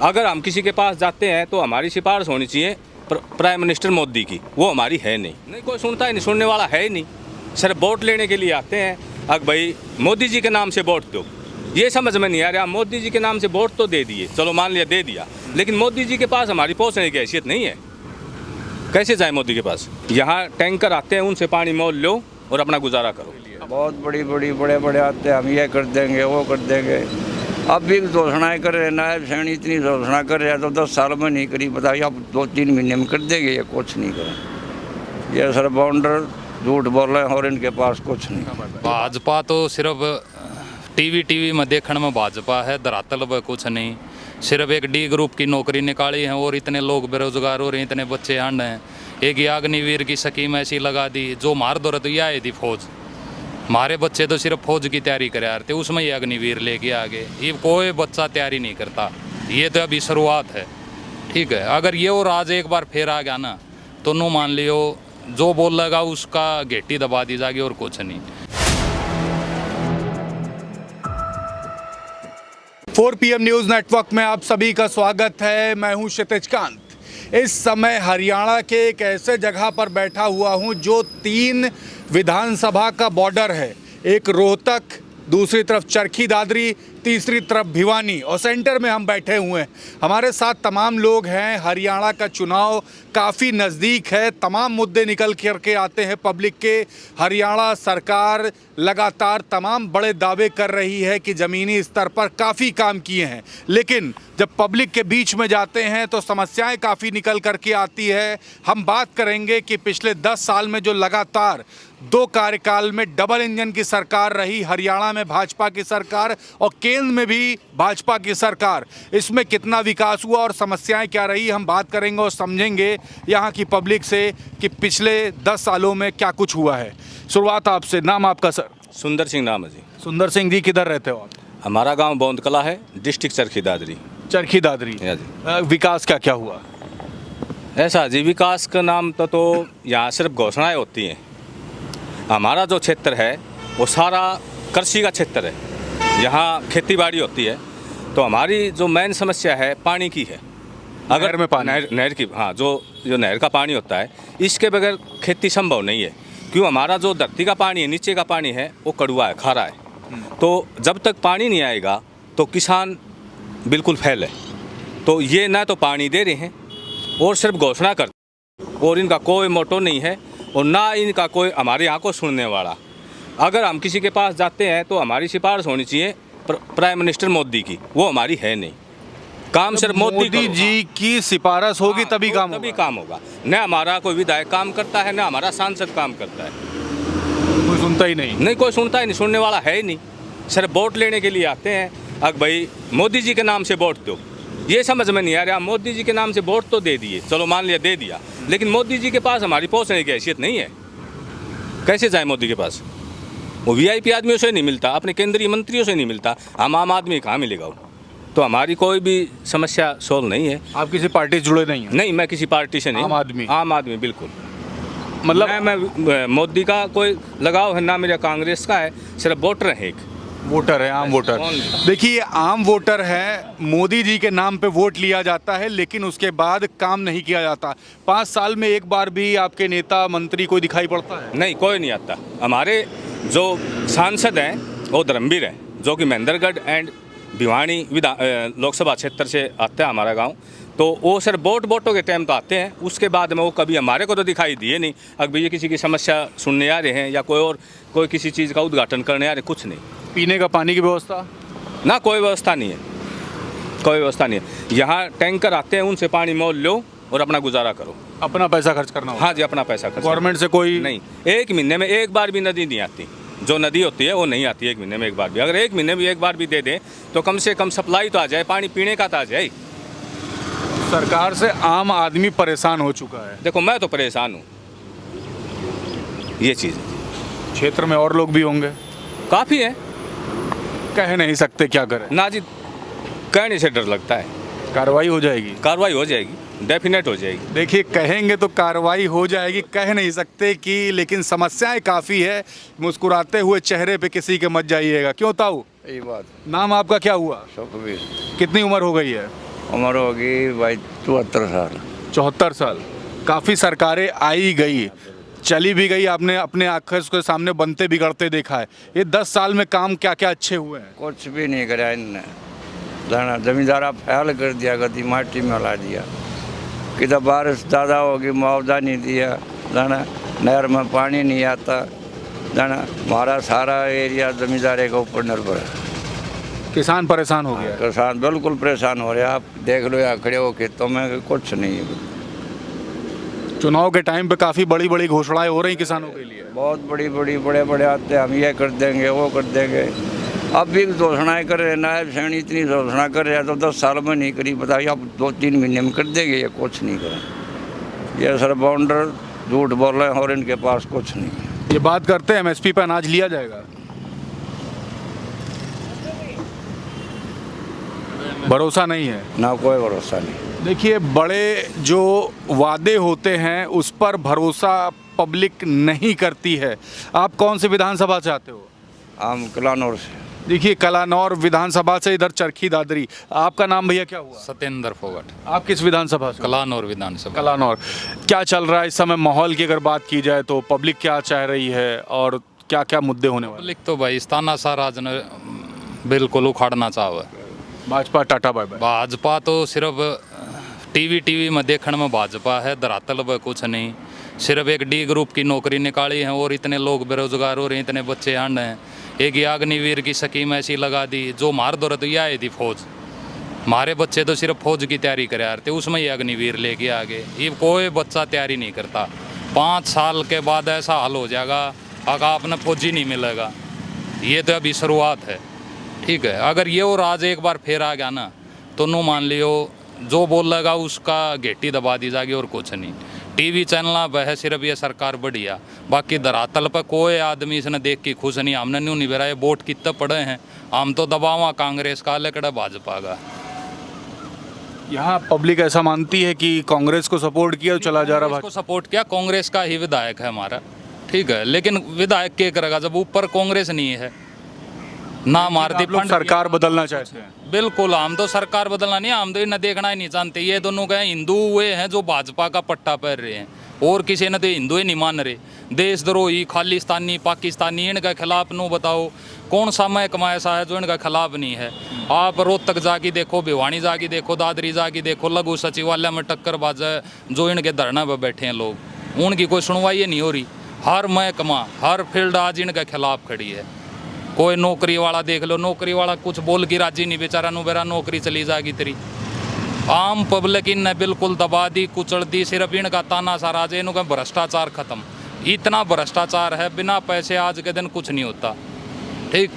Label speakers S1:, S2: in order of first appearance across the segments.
S1: अगर हम किसी के पास जाते हैं तो हमारी सिफारिश होनी चाहिए प्राइम मिनिस्टर मोदी की, वो हमारी है नहीं कोई सुनता ही नहीं, सुनने वाला है ही नहीं। सिर्फ वोट लेने के लिए आते हैं, अब भाई मोदी जी के नाम से वोट दो, ये समझ में नहीं आ रहा। मोदी जी के नाम से वोट तो दे दिए, चलो मान लिया दे दिया, लेकिन मोदी जी के पास हमारी पहुँचने की हैसियत नहीं है। कैसे जाए मोदी के पास? यहाँ टैंकर आते हैं, उनसे पानी मोल लो और अपना गुजारा करो।
S2: बहुत बड़े आते हैं, हम ये कर देंगे वो कर देंगे। अब भी घोषणाएं कर रहे, नायब सैनी इतनी घोषणा कर रहे हैं तो 10 साल में नहीं करी, बताइए अब 2-3 महीने में कर देंगे, ये कुछ नहीं करें। ये सर बाउंडर झूठ बोल रहे हैं और इनके पास कुछ नहीं।
S3: भाजपा तो सिर्फ टीवी में देखने में भाजपा है, धरातल पर कुछ नहीं। सिर्फ एक डी ग्रुप की नौकरी निकाली है और इतने लोग बेरोजगार हो रहे हैं, इतने बच्चे आंड हैं। एक अग्निवीर की स्कीम ऐसी लगा दी जो मार दो रहे, तो यह आई थी फौज। हमारे बच्चे तो सिर्फ फौज की तैयारी करे रहे थे, उसमें ये अग्निवीर लेके आगे। ये कोई बच्चा तैयारी नहीं करता, ये तो अभी शुरुआत है। ठीक है, अगर ये और आज एक बार फिर आ गया ना तो नो मान लियो जो बोल लगा उसका घेटी दबा दी जाएगी और कुछ नहीं।
S4: 4 PM न्यूज़ नेटवर्क में आप सभी का स्वागत है। मैं हूं क्षितिज कांत। इस समय हरियाणा के एक ऐसे जगह पर बैठा हुआ हूं जो 3 विधानसभा का बॉर्डर है। एक रोहतक, दूसरी तरफ चरखी दादरी, तीसरी तरफ भिवानी, और सेंटर में हम बैठे हुए हैं। हमारे साथ तमाम लोग हैं। हरियाणा का चुनाव काफ़ी नज़दीक है, तमाम मुद्दे निकल करके आते हैं पब्लिक के। हरियाणा सरकार लगातार तमाम बड़े दावे कर रही है कि ज़मीनी स्तर पर काफ़ी काम किए हैं, लेकिन जब पब्लिक के बीच में जाते हैं तो समस्याएं काफ़ी निकल करके आती है। हम बात करेंगे कि पिछले 10 साल में जो लगातार 2 कार्यकाल में डबल इंजन की सरकार रही, हरियाणा में भाजपा की सरकार और केंद्र में भी भाजपा की सरकार, इसमें कितना विकास हुआ और समस्याएं क्या रही, हम बात करेंगे और समझेंगे यहाँ की पब्लिक से कि पिछले 10 सालों में क्या कुछ हुआ है। शुरुआत आपसे, नाम आपका सर?
S1: सुंदर सिंह नाम है जी।
S4: सुंदर सिंह जी, किधर रहते हो आप?
S1: हमारा गांव बौंद कला है, डिस्ट्रिक्ट चरखी दादरी।
S4: चरखी दादरी।
S1: जी।
S4: विकास क्या क्या हुआ?
S1: ऐसा जी, विकास का नाम तो यहाँ सिर्फ घोषणाएं होती हैं। हमारा जो क्षेत्र है वो सारा कृषि का क्षेत्र है, यहाँ खेती बाड़ी होती है। तो हमारी जो मेन समस्या है पानी की है। अगर
S4: में पानी,
S1: नहर की, हाँ, जो नहर का पानी होता है, इसके बगैर खेती संभव नहीं है। क्यों? हमारा जो धरती का पानी है, नीचे का पानी है, वो कड़वा है, खारा है। तो जब तक पानी नहीं आएगा तो किसान बिल्कुल फेल है। तो ये ना तो पानी दे रहे हैं और सिर्फ घोषणा करते हैं, और इनका कोई मोटो नहीं है और ना इनका कोई हमारे यहाँ को सुनने वाला। अगर हम किसी के पास जाते हैं तो हमारी सिफारिश होनी चाहिए प्राइम मिनिस्टर मोदी की, वो हमारी है नहीं। काम सिर्फ मोदी
S4: जी की सिफारिश होगी तभी काम
S1: होगा। न हमारा कोई विधायक काम करता है, न हमारा सांसद काम करता है।
S4: कोई सुनता ही नहीं
S1: कोई सुनता ही नहीं, सुनने वाला है ही नहीं। सिर्फ वोट लेने के लिए आते हैं, अब भाई मोदी जी के नाम से वोट दो, ये समझ में नहीं आ रहा। मोदी जी के नाम से वोट तो दे दिए, चलो मान लिया दे दिया, लेकिन मोदी जी के पास हमारी पहुँचने की हैसियत नहीं है। कैसे जाए मोदी के पास? वो VIP आदमियों से नहीं मिलता, अपने केंद्रीय मंत्रियों से नहीं मिलता, हम आम आदमी कहाँ मिलेगा वो? तो हमारी कोई भी समस्या सोल्व नहीं है।
S4: आप किसी पार्टी से जुड़े नहीं हैं?
S1: नहीं, मैं किसी पार्टी से नहीं। आम आदमी बिल्कुल। मतलब मैं मोदी का कोई लगाव है ना, मेरा कांग्रेस का है। सिर्फ वोटर है, एक
S4: वोटर है, आम वोटर। देखिए, आम वोटर है, मोदी जी के नाम पे वोट लिया जाता है, लेकिन उसके बाद काम नहीं किया जाता। 5 साल में एक बार भी आपके नेता मंत्री कोई दिखाई पड़ता है?
S1: नहीं, कोई नहीं आता। हमारे जो सांसद हैं वो धर्मवीर हैं, जो कि महेंद्रगढ़ एंड भिवानी लोकसभा क्षेत्र से आते हैं हमारा गांव। तो वो सिर्फ वोटों के टाइम तो आते हैं, उसके बाद में वो कभी हमारे को तो दिखाई दिए नहीं। अगर ये किसी की समस्या सुनने आ रहे हैं या कोई किसी चीज़ का उद्घाटन करने आ रहे, कुछ नहीं।
S4: पीने का पानी की व्यवस्था
S1: ना, कोई व्यवस्था नहीं है, कोई व्यवस्था नहीं है। यहाँ टैंकर आते हैं, उनसे पानी मोल लो और अपना गुजारा करो।
S4: अपना पैसा खर्च करना होगा?
S1: हाँ जी, अपना पैसा खर्च।
S4: गवर्नमेंट से कोई
S1: नहीं। 1 महीने में एक बार भी नदी नहीं आती, जो नदी होती है वो नहीं आती 1 महीने में एक बार भी। अगर 1 महीने में एक बार भी दे दें तो कम से कम सप्लाई तो आ जाए, पानी पीने का तो आ जाए।
S4: सरकार से आम आदमी परेशान हो चुका है।
S1: देखो, मैं तो परेशान हूँ, ये चीज़।
S4: क्षेत्र में और लोग भी होंगे?
S1: काफ़ी है,
S4: कह नहीं सकते क्या करें
S1: ना जी, कहने से डर लगता है।
S4: कार्रवाई हो जाएगी?
S1: कार्रवाई हो जाएगी, डेफिनेट हो जाएगी।
S4: देखिए, कहेंगे तो कार्रवाई हो जाएगी, कह नहीं सकते कि, लेकिन समस्याएं काफ़ी है। मुस्कुराते हुए चेहरे पे किसी के मत जाइएगा। क्यों ताऊ?
S2: यही बात।
S4: नाम आपका क्या हुआ?
S2: सुखबीर।
S4: कितनी उम्र हो गई है?
S2: उम्र होगी भाई 74 साल।
S4: 74 साल। काफ़ी सरकारें आई गई, चली भी गई, आपने अपने आंखों के सामने बनते बिगड़ते देखा है। ये 10 साल में काम क्या क्या अच्छे हुए हैं?
S2: कुछ भी नहीं कराया इनने। जाना जमींदारा फैल कर दिया, गति माटी में ला दिया। किधर बारिश ज़्यादा होगी मुआवजा नहीं दिया, जाना नहर में पानी नहीं आता, जाना हमारा सारा एरिया जमींदारे के ऊपर निर्भर है।
S4: किसान परेशान हो गया है।
S2: किसान बिल्कुल परेशान हो रहे हैं। आप देख लो यहाँ खड़े हो खेतों में, कुछ नहीं है।
S4: चुनाव के टाइम पे काफ़ी बड़ी बड़ी घोषणाएं हो रही किसानों के लिए।
S2: बहुत बड़ी बड़ी बड़े बड़े आते हैं, हम ये कर देंगे वो कर देंगे। अब भी घोषणाएं कर रहे हैं, नायब सैनी इतनी घोषणा कर रहे हैं तो 10 साल में नहीं करी, बताइए अब 2-3 महीने में कर देंगे, ये कुछ नहीं करें। ये सर बाउंडर झूठ बोल रहे हैं और इनके पास कुछ नहीं है।
S4: ये बात करते हैं एमएसपी पे अनाज लिया जाएगा, भरोसा नहीं है।
S2: ना कोई भरोसा नहीं।
S4: देखिए, बड़े जो वादे होते हैं उस पर भरोसा पब्लिक नहीं करती है। आप कौन सी विधानसभा चाहते हो?
S2: हम कलानौर से।
S4: देखिए, कलानौर विधानसभा से इधर चरखी दादरी। आपका नाम भैया क्या हुआ?
S3: सत्येंद्र फोगट,
S4: आप किस विधानसभा से?
S3: कलानौर विधानसभा।
S4: कलानौर। क्या चल रहा है इस समय माहौल की अगर बात की जाए तो पब्लिक क्या चाह रही है और क्या क्या मुद्दे होने वाले?
S3: पब्लिक तो भाई तानाशाह राज ने बिल्कुल उखाड़ना चाहे।
S4: Bhajpa tata bye bye.
S3: Bhajpa तो सिर्फ टीवी में देखने में भाजपा है, धरातल पर कुछ नहीं। सिर्फ एक डी ग्रुप की नौकरी निकाली है और इतने लोग बेरोजगार हो रहे हैं, इतने बच्चे आंड हैं। एक ये अग्निवीर की स्कीम ऐसी लगा दी जो मार दो तो यह आई थी फौज। हमारे बच्चे तो सिर्फ फौज की तैयारी करे यार थे, उसमें ये अग्निवीर लेके आगे। ये कोई बच्चा तैयारी नहीं करता। 5 साल के बाद ऐसा हाल हो जाएगा, अगर आपने फौजी नहीं मिलेगा। ये तो अभी शुरुआत है, ठीक है। अगर ये और आज एक बार फिर आ गया ना तो नो मान लियो जो बोलेगा उसका घेटी दबा दी जाएगी और कुछ नहीं। टीवी चैनल पर है सिर्फ ये सरकार बढ़िया, बाकी धरातल पर कोई आदमी इसने देख के खुश नहीं। हमने न्यू नहीं बेरा ये वोट कितने पड़े हैं, हम तो दबावा कांग्रेस का लेकर भाजपा का।
S4: यहाँ पब्लिक ऐसा मानती है कि कांग्रेस को सपोर्ट किया तो चला जा रहा
S3: कांग्रेस को सपोर्ट किया, कांग्रेस का ही विधायक है हमारा, ठीक है। लेकिन विधायक क्या करेगा जब ऊपर कांग्रेस नहीं है ना? मारती
S4: लोग सरकार बदलना चाहते हैं।
S3: बिल्कुल, हम तो सरकार बदलना नहीं, हम तो इन्हें देखना ही नहीं जानते। ये दोनों के हिंदू हुए हैं जो भाजपा का पट्टा पहन रहे हैं और किसी ने तो हिंदू ही नहीं मान रहे। देशद्रोही, खालिस्तानी, पाकिस्तानी, इनके खिलाफ नो बताओ कौन सा महकमा ऐसा है जो इनका खिलाफ नहीं है। आप रोहतक जाके देखो, भिवानी जाके देखो, दादरी जाके देखो, लघु सचिवालय में टक्कर बाजा जो इनके धरना पर बैठे हैं लोग, उनकी कोई सुनवाई नहीं हो रही। हर महकमा, हर फील्ड आज इनके खिलाफ खड़ी है। कोई नौकरी वाला देख लो, नौकरी वाला कुछ बोल के राजी नहीं, बेचारा नो बेरा नौकरी चली जाएगी तेरी। आम पब्लिक इनने बिल्कुल दबा दी, कुचल दी। सिर्फ इनका तानाशाह राज, इनका भ्रष्टाचार खत्म। इतना भ्रष्टाचार है, बिना पैसे आज के दिन कुछ नहीं होता, ठीक।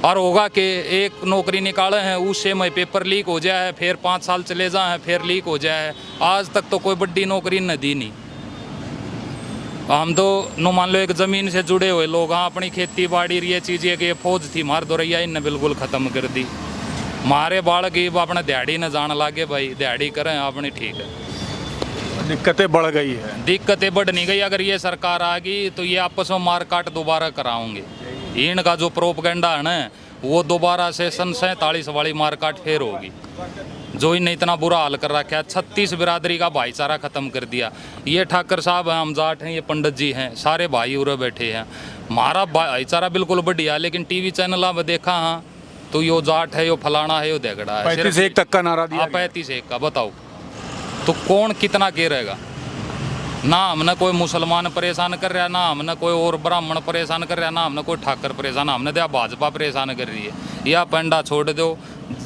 S3: और होगा कि एक नौकरी निकाले हैं उससे में पेपर लीक हो जाए, फिर 5 साल चले जाए, फिर लीक हो जाए। आज तक तो कोई बड़ी नौकरी न दी नहीं। हम तो नो मान लो एक ज़मीन से जुड़े हुए लोग, हाँ अपनी खेती बाड़ी ये चीज़ें कि फौज थी मार दोरैया इनने बिल्कुल ख़त्म कर दी। मारे बाल की अपने दिहाड़ी न जान लागे भाई, दिहाड़ी करें अपनी, ठीक है।
S4: दिक्कतें बढ़ गई है।
S3: दिक्कतें बढ़ नहीं गई। अगर ये सरकार आ गई तो ये आपस में मार काट दोबारा कराओगे। इनका जो प्रोपगेंडा है ना वो दोबारा से सन 47 वाली मार काट फिर होगी जो इन्हें इतना बुरा हाल कर रखा है। 36 बिरादरी का भाईचारा ख़त्म कर दिया। ये ठाकर साहब हैं, हम जाट हैं, ये पंडित जी हैं, सारे भाई उरे बैठे हैं। हमारा भाईचारा बिल्कुल बढ़िया, लेकिन टीवी चैनल में देखा हाँ तो यो जाट है, यो फलाना है, यो देगड़ा है।
S4: 35 तक का नारा दिया।
S3: 35 का बताओ तो कौन कितना के रहेगा? ना हमने कोई मुसलमान परेशान कर रहा है, ना हमने कोई और ब्राह्मण परेशान कर रहा है, ना हमने कोई ठाकर परेशान, हमने तो भाजपा परेशान कर रही है। या पंडा छोड़ दो,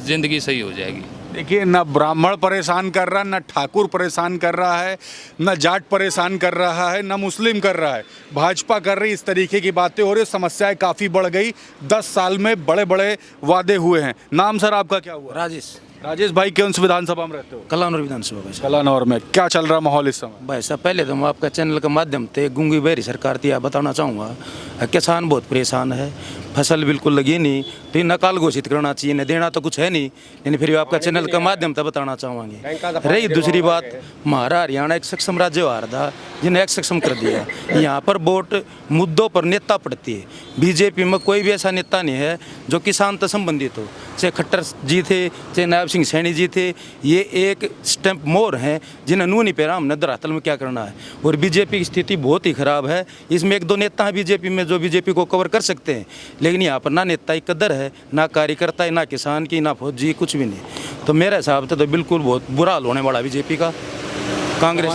S3: जिंदगी सही हो जाएगी।
S4: देखिए, न ब्राह्मण परेशान कर रहा है, न ठाकुर परेशान कर रहा है, न जाट परेशान कर रहा है, न मुस्लिम कर रहा है। भाजपा कर रही इस तरीके की बातें हो रही, समस्याएं काफ़ी बढ़ गई। 10 साल में बड़े बड़े वादे हुए हैं। नाम सर आपका क्या हुआ?
S5: राजेश।
S4: राजेश भाई, कौन सी विधानसभा में रहते हो?
S5: कलानौर विधानसभा भाई साहब।
S4: कलानौर में क्या चल रहा माहौल इस समय?
S5: भाई साहब पहले तो मैं आपका चैनल के माध्यम से गूंगी बहरी सरकार थी बताना चाहूँगा। किसान बहुत परेशान है। फसल बिल्कुल लगी नहीं, तो ये नकाल घोषित करना चाहिए, न देना तो कुछ है नहीं। यानी फिर आपका चैनल के माध्यम से बताना चाहेंगे। रही दूसरी बात, हमारा हरियाणा एक सक्षम राज्य हुआ था, जिन्हें एक सक्षम कर दिया। यहाँ पर वोट मुद्दों पर नेता पड़ती है। बीजेपी में कोई भी ऐसा नेता नहीं है जो किसान से संबंधित हो, चाहे खट्टर जी थे, चाहे नायब सिंह सैनी जी थे। ये एक स्टैंप मोर हैं जिन्हें नूह नहीं पैरा, हमने धरातल में क्या करना है। और बीजेपी की स्थिति बहुत ही खराब है। इसमें एक दो नेता हैं बीजेपी में जो बीजेपी को कवर कर सकते हैं, लेकिन यहाँ पर ना नेता की कदर है, ना कार्यकर्ता है, ना किसान की, ना फौजी, कुछ भी नहीं। तो मेरे हिसाब से तो बिल्कुल बहुत बुरा हाल होने वाला बीजेपी का। कांग्रेस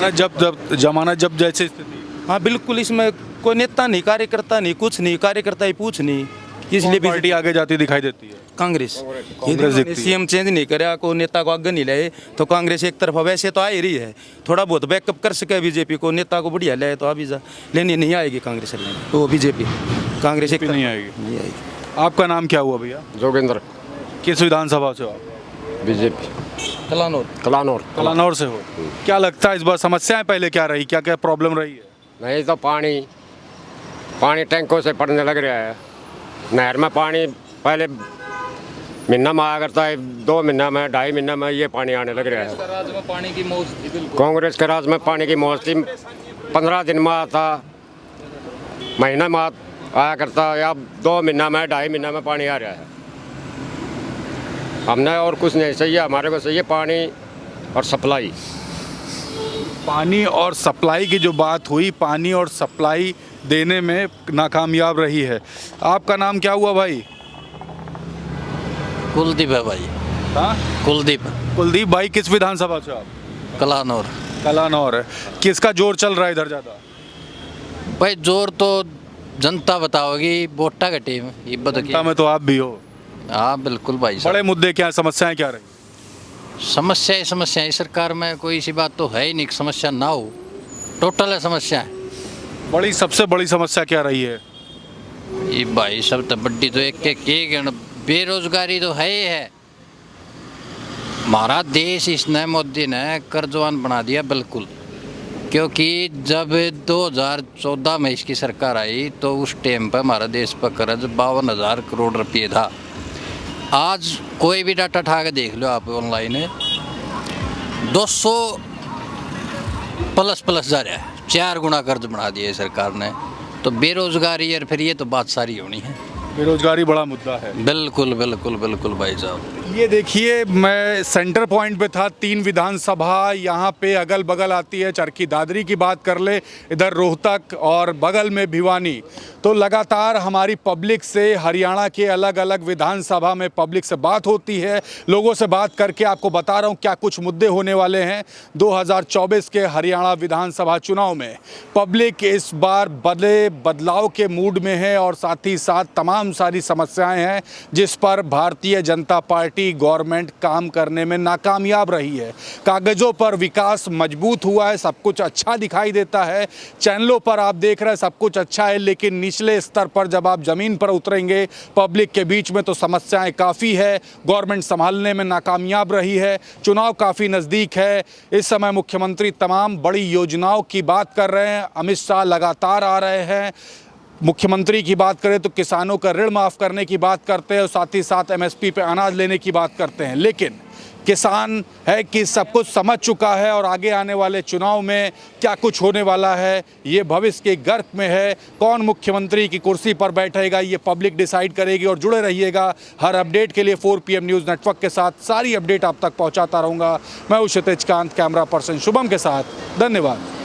S4: जमाना जब जैसे स्थिति।
S5: हाँ बिल्कुल, इसमें कोई नेता नहीं, कार्यकर्ता नहीं, कुछ नहीं, कार्यकर्ता ही पूछ नहीं। इसलिए
S4: पार्टी आगे जाती दिखाई देती है।
S5: कांग्रेस
S4: कांग्रेस दिखती है।
S5: सीएम चेंज नहीं करे, को नेता को आगे नहीं लाए, तो कांग्रेस एक तरफा वैसे तो आ ही रही है, थोड़ा बहुत बैकअप कर सके बीजेपी को, नेता को बढ़िया लाए तो आ भी जा, लेकिन ये नहीं आएगी कांग्रेस तो बीजेपी, कांग्रेस एक
S4: नहीं आएगी। आपका नाम क्या हुआ भैया?
S6: जोगेंद्र,
S4: किस विधानसभा से हो आप?
S6: बीजेपी,
S5: कलानौर।
S6: कलानौर।
S4: कलानौर से हो। क्या लगता है इस बार समस्याएं पहले क्या रही, क्या क्या प्रॉब्लम रही है?
S6: नहीं तो पानी टैंकों से पड़ने लग रहा है। नहर में पानी पहले महीना में आया करता है, 2 महीना में, 2.5 महीना में ये पानी आने लग रहा है।
S3: राज में पानी की मौज थी बिल्कुल।
S6: कांग्रेस के राज में पानी की मौज थी, 15 दिन में आता, महीना में आया करता, या 2 महीना में, 2.5 महीना में पानी आ रहा है। हमने और कुछ नहीं चाहिए, हमारे को चाहिए पानी और सप्लाई।
S4: पानी और सप्लाई की जो बात हुई, पानी और सप्लाई देने में नाकामयाब रही है। आपका नाम क्या हुआ भाई?
S7: कुलदीप है भाई।
S4: हाँ, कुलदीप भाई, किस विधानसभा से आप?
S7: कलानौर।
S4: कलानौर है। किसका जोर चल रहा है इधर ज़्यादा?
S7: भाई जोर तो जनता बताओगी, वोटा का टीम ये
S4: जनता में तो आप भी हो।
S7: हाँ बिल्कुल भाई साहब।
S4: बड़े मुद्दे क्या, समस्याएं क्या रही?
S7: समस्याएं सरकार में कोई सी बात तो है ही नहीं कि समस्या ना हो, टोटल है समस्याएं।
S4: सबसे बड़ी समस्या क्या रही है?
S7: ये भाई सब तो बड्डी तो एक बेरोजगारी तो है ही है। हमारा देश इसने मोदी ने कर्जवान बना दिया बिल्कुल, क्योंकि जब 2014 में इसकी सरकार आई तो उस टाइम पर हमारा देश पर कर्ज 52,000 करोड़ रुपये था। आज कोई भी डाटा उठा के देख लो आप ऑनलाइन, 200 प्लस जा रहा है, 4 गुना कर्ज बना दिया है सरकार ने। तो बेरोजगारी और फिर ये तो बात सारी होनी है।
S4: बेरोजगारी बड़ा मुद्दा है।
S7: बिल्कुल बिल्कुल बिल्कुल भाई साहब।
S4: ये देखिए, मैं सेंटर पॉइंट पे था, 3 विधानसभा यहाँ पे अगल बगल आती है। चरखी दादरी की बात कर ले, इधर रोहतक और बगल में भिवानी। तो लगातार हमारी पब्लिक से, हरियाणा के अलग अलग विधानसभा में पब्लिक से बात होती है। लोगों से बात करके आपको बता रहा हूँ क्या कुछ मुद्दे होने वाले हैं 2024 के हरियाणा विधानसभा चुनाव में। पब्लिक इस बार बदलाव के मूड में है और साथ ही साथ तमाम सारी समस्याएं हैं जिस पर भारतीय जनता पार्टी गवर्नमेंट काम करने में नाकामयाब रही है। कागजों पर विकास मजबूत हुआ है, सब कुछ अच्छा दिखाई देता है, चैनलों पर आप देख रहे हैं सब कुछ अच्छा है, लेकिन निचले स्तर पर जब आप ज़मीन पर उतरेंगे पब्लिक के बीच में तो समस्याएं काफ़ी है। गवर्नमेंट संभालने में नाकामयाब रही है, चुनाव काफ़ी नज़दीक है। इस समय मुख्यमंत्री तमाम बड़ी योजनाओं की बात कर रहे हैं, अमित शाह लगातार आ रहे हैं। मुख्यमंत्री की बात करें तो किसानों का ऋण माफ़ करने की बात करते हैं और साथ ही साथ MSP पे अनाज लेने की बात करते हैं, लेकिन किसान है कि सब कुछ समझ चुका है और आगे आने वाले चुनाव में क्या कुछ होने वाला है ये भविष्य के गर्भ में है। कौन मुख्यमंत्री की कुर्सी पर बैठेगा ये पब्लिक डिसाइड करेगी। और जुड़े रहिएगा हर अपडेट के लिए 4 PM न्यूज़ नेटवर्क के साथ, सारी अपडेट आप तक पहुंचाता रहूँगा। मैं हूं क्षितिज कांत, कैमरा पर्सन शुभम के साथ। धन्यवाद।